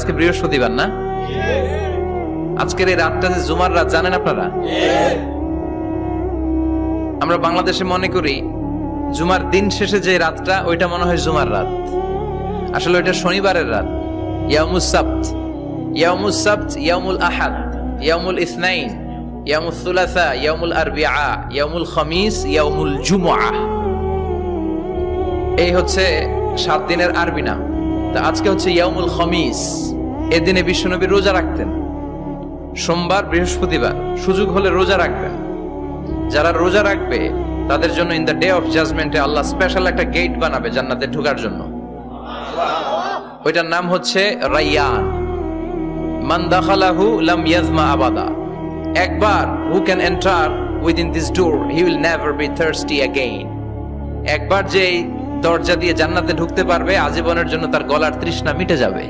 আজকে বৃহস্পতিবার না? আজকের এই রাতটা যে জুমার রাত জানেন আপনারা? আমরা বাংলাদেশে মনে করি জুমার দিন শেষে যে রাতটা ওইটা মনে হয় জুমার রাত, আসলে ওইটা শনিবারের রাত। ইয়াউমুস সাবত, ইয়াউমুস সাবত, ইয়াউমুল আহাদ, ইয়াউমুল ইসনাইন, ইয়াউমুল সুলাসা, ইয়াউমুল আরবিআ, ইয়াউমুল খামিস, ইয়াউমুল জুমআহ। এই হচ্ছে 7 দিনের আরবি নাম। তা আজকে হচ্ছে ইয়াউমুল খামিস। এদিনে বিশ্বনবী রোজা রাখতেন, সোমবার বৃহস্পতিবার সুযোগ হলে রোজা রাখবেন। যারা রোজা রাখবে তাদের জন্য ইন দ্য ডে অফ জাজমেন্টে আল্লাহ স্পেশাল একটা গেট বানাবে জান্নাতে ঢোকার জন্য। ওইটার নাম হচ্ছে রাইয়ান। মান দাখালাহু লাম ইয়াজমা আবাদা। একবার who can enter within this door he will never be thirsty again. একবার যে দরজা দিয়ে জান্নাতে ঢুকতে পারবে আজীবনের জন্য তার গলার তৃষ্ণা মিটে যাবে।